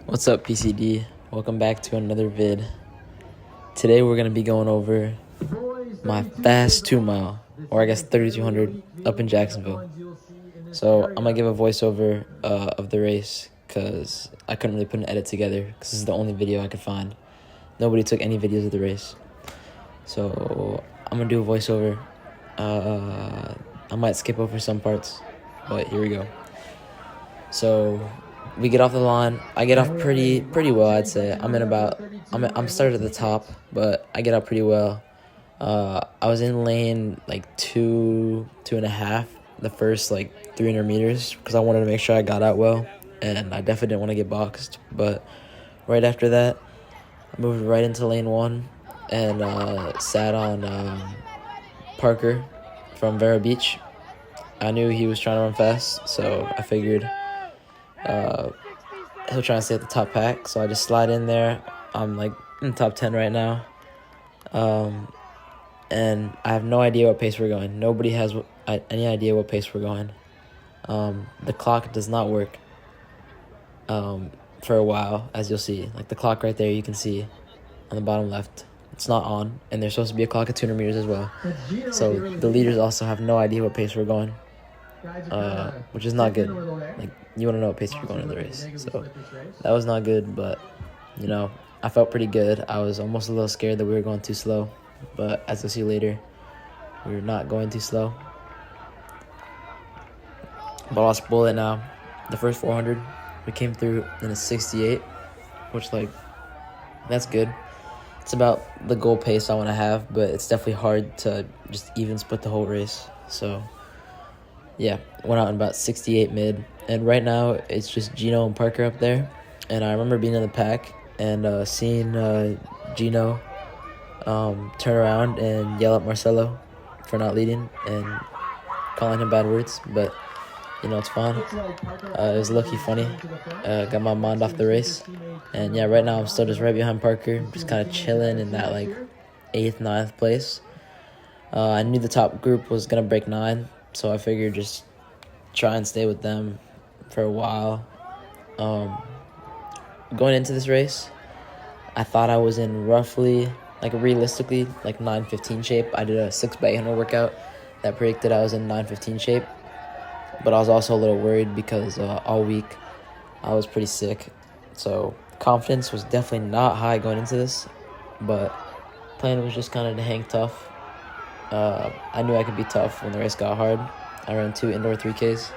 What's up, PCD? Welcome back to another vid. Today we're going to be going over my fast 2 mile, or I guess 3,200, up in Jacksonville. So I'm going to give a voiceover of the race because I couldn't really put an edit together because this is the only video I could find. Nobody took any videos of the race. So I'm going to do a voiceover. I might skip over some parts, but here we go. So we get off the line. I get off pretty well, I'd say. I'm started at the top, but I get out pretty well. I was in lane like two and a half, the first like 300 meters, because I wanted to make sure I got out well, and I definitely didn't want to get boxed. But right after that, I moved right into lane one and sat on Parker from Vero Beach. I knew he was trying to run fast, so I figured he'll try to stay at the top pack, so I just slide in there. I'm like in the top 10 right now, and I have no idea what pace we're going. Nobody has any idea what pace we're going. The clock does not work for a while, as you'll see. Like the clock right there, you can see on the bottom left, it's not on, and there's supposed to be a clock at 200 meters as well. So the leaders also have no idea what pace we're going, which is not good. Like, you want to know what pace you're going in the race. So that was not good, but you know, I felt pretty good. I was almost a little scared that we were going too slow, but as you'll see later, we're not going too slow. But I'll spoil it now. The first 400, we came through in a 68, which, like, that's good. It's about the goal pace I want to have, but it's definitely hard to just even split the whole race. So yeah, went out in about 68 mid, and right now it's just Gino and Parker up there. And I remember being in the pack and seeing Gino turn around and yell at Marcelo for not leading and calling him bad words, but you know, it's fine. It was low-key funny. Got my mind off the race, and yeah, right now I'm still just right behind Parker, just kind of chilling in that like 8th, 9th place. I knew the top group was gonna break 9, so I figured just try and stay with them for a while. Going into this race, I thought I was in roughly, like realistically, like 9:15 shape. I did a 6x800 workout that predicted I was in 9:15 shape, but I was also a little worried because all week I was pretty sick. So confidence was definitely not high going into this, but plan was just kind of to hang tough. I knew I could be tough when the race got hard. I ran 2 indoor 3Ks,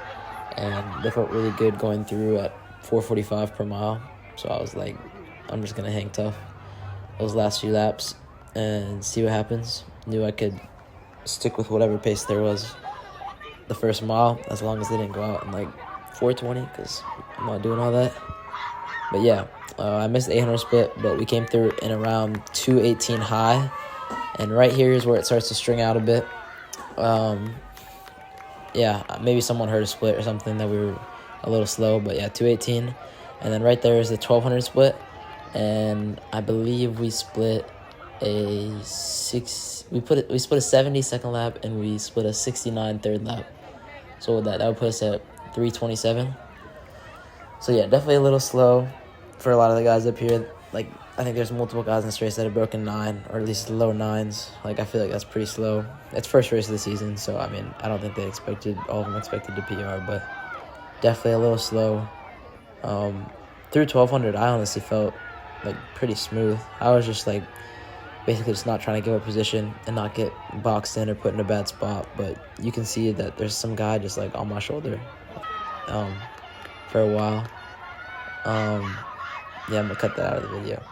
and they felt really good going through at 4:45 per mile. So I was like, I'm just going to hang tough those last few laps and see what happens. Knew I could stick with whatever pace there was the first mile, as long as they didn't go out in like 4:20, because I'm not doing all that. But yeah, I missed the 800 split, but we came through in around 2:18 high. And right here is where it starts to string out a bit. Yeah, maybe someone heard a split or something that we were a little slow, but yeah, 2:18. And then right there is the 1200 split, and I believe we split a 70 second lap, and we split a 69 third lap. So with that would put us at 3:27. So yeah, definitely a little slow for a lot of the guys up here. Like, I think there's multiple guys in this race that have broken 9, or at least low 9s. Like, I feel like that's pretty slow. It's first race of the season, so I mean, I don't think all of them expected to PR, but definitely a little slow. Through 1200, I honestly felt like pretty smooth. I was just like basically just not trying to give up position and not get boxed in or put in a bad spot. But you can see that there's some guy just like on my shoulder for a while. Yeah, I'm gonna cut that out of the video.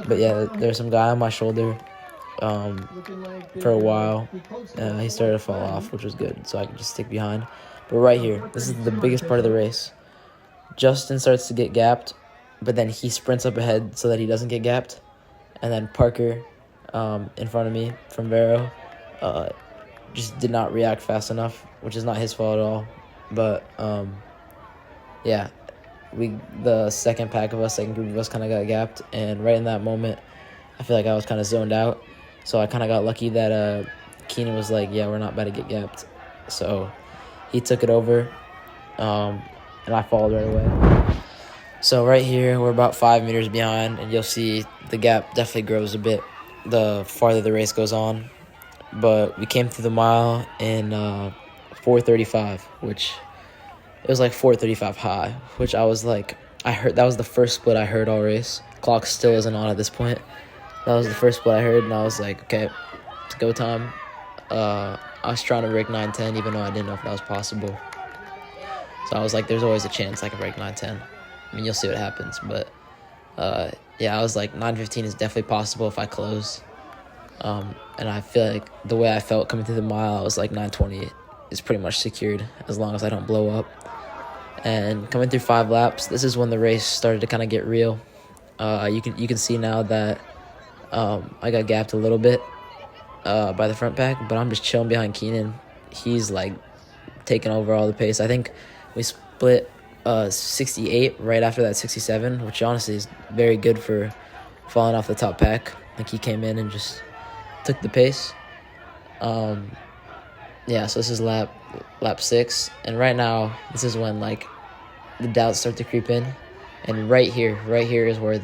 But yeah, there's some guy on my shoulder for a while. He started to fall off, which was good, so I could just stick behind. But right here, this is the biggest part of the race. Justin starts to get gapped, but then he sprints up ahead so that he doesn't get gapped. And then Parker, in front of me from Vero, just did not react fast enough, which is not his fault at all. But yeah, the second group of us kind of got gapped, and right in that moment, I feel like I was kind of zoned out. So I kind of got lucky that Keenan was like, yeah, we're not about to get gapped. So he took it over, and I followed right away. So right here, we're about 5 meters behind, and you'll see the gap definitely grows a bit the farther the race goes on. But we came through the mile in 4:35, which it was like 4:35 high, which I was like, I heard that was the first split I heard all race. Clock still isn't on at this point. That was the first split I heard, and I was like, okay, it's go time. I was trying to break 9:10, even though I didn't know if that was possible. So I was like, there's always a chance I can break 9:10. I mean, you'll see what happens, but yeah, I was like 9:15 is definitely possible if I close. And I feel like the way I felt coming through the mile, I was like 9:20 is pretty much secured as long as I don't blow up. And coming through 5 laps, this is when the race started to kind of get real. You can see now that I got gapped a little bit by the front pack, but I'm just chilling behind Keenan. He's like taking over all the pace. I think we split 68 right after that 67, which honestly is very good for falling off the top pack. I think he came in and just took the pace. Yeah, so this is lap 6, and right now this is when like the doubts start to creep in, and right here is where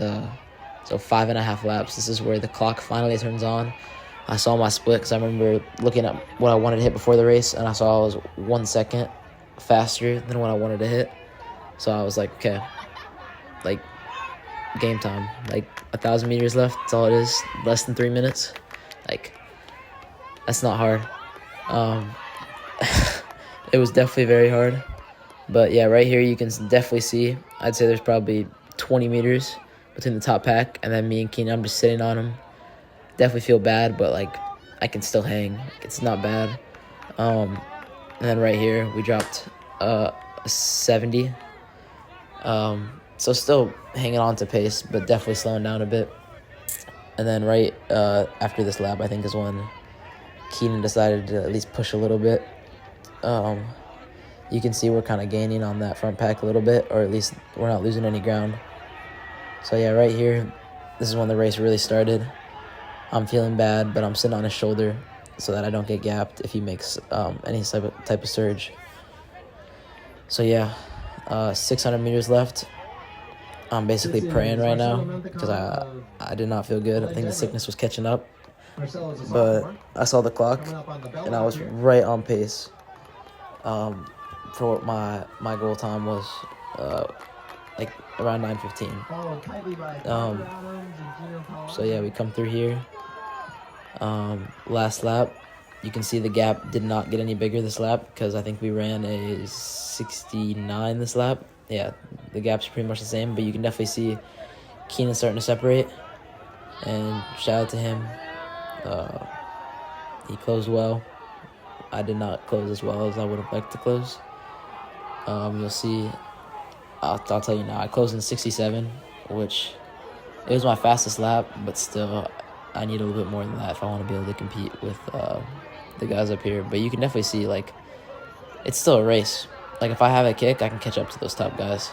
so 5.5 laps. This is where the clock finally turns on. I saw my split because I remember looking at what I wanted to hit before the race, and I saw I was 1 second faster than what I wanted to hit. So I was like, okay, like game time. Like 1,000 meters left. That's all it is. Less than 3 minutes. Like that's not hard. It was definitely very hard. But yeah, right here you can definitely see, I'd say there's probably 20 meters between the top pack and then me and Keenan. I'm just sitting on him. Definitely feel bad, but like I can still hang. It's not bad. And then right here we dropped 70. So still hanging on to pace, but definitely slowing down a bit. And then right after this lap, I think is when Keenan decided to at least push a little bit. You can see we're kind of gaining on that front pack a little bit, or at least we're not losing any ground. So yeah, right here, this is when the race really started. I'm feeling bad, but I'm sitting on his shoulder so that I don't get gapped if he makes any type of surge. So yeah, 600 meters left. I'm basically praying right now because I did not feel good. I think the sickness was catching up. But I saw the clock, and I was right on pace for what my goal time was, like around 9:15. So yeah, we come through here. Last lap, you can see the gap did not get any bigger this lap because I think we ran a 69 this lap. Yeah, the gap's pretty much the same, but you can definitely see Keenan starting to separate. And shout out to him. He closed well. I did not close as well as I would have liked to close. You'll see, I'll tell you now, I closed in 67, which it was my fastest lap, but still I need a little bit more than that if I want to be able to compete with the guys up here. But you can definitely see, like, it's still a race. Like, if I have a kick, I can catch up to those top guys.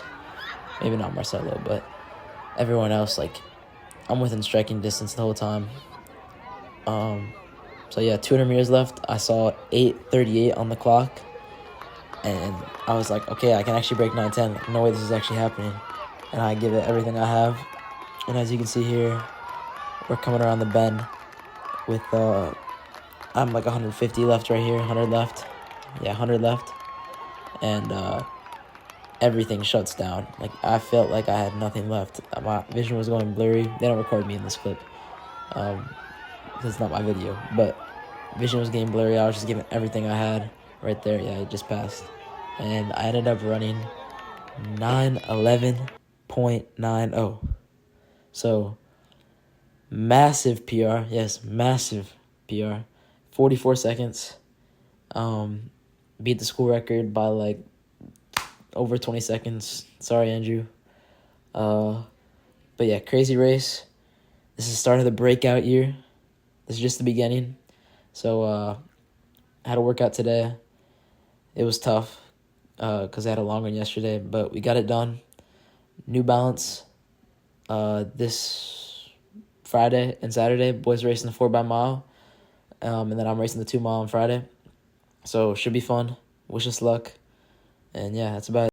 Maybe not Marcelo, but everyone else, like, I'm within striking distance the whole time. So yeah, 200 meters left. I saw 8:38 on the clock, and I was like, okay, I can actually break 9:10. No way this is actually happening. And I give it everything I have. And as you can see here, we're coming around the bend with I'm like 150 left right here, 100 left. Yeah, 100 left. And everything shuts down. Like, I felt like I had nothing left. My vision was going blurry. They don't record me in this clip. It's not my video, but vision was getting blurry. I was just giving everything I had right there. Yeah, it just passed. And I ended up running 9:11.90. So, massive PR. Yes, massive PR. 44 seconds. Beat the school record by like over 20 seconds. Sorry, Andrew. But yeah, crazy race. This is the start of the breakout year. This is just the beginning. So I had a workout today. It was tough because I had a long one yesterday, but we got it done. New Balance this Friday and Saturday. Boys racing the 4x mile. And then I'm racing the 2 mile on Friday. So should be fun. Wish us luck. And yeah, that's about it.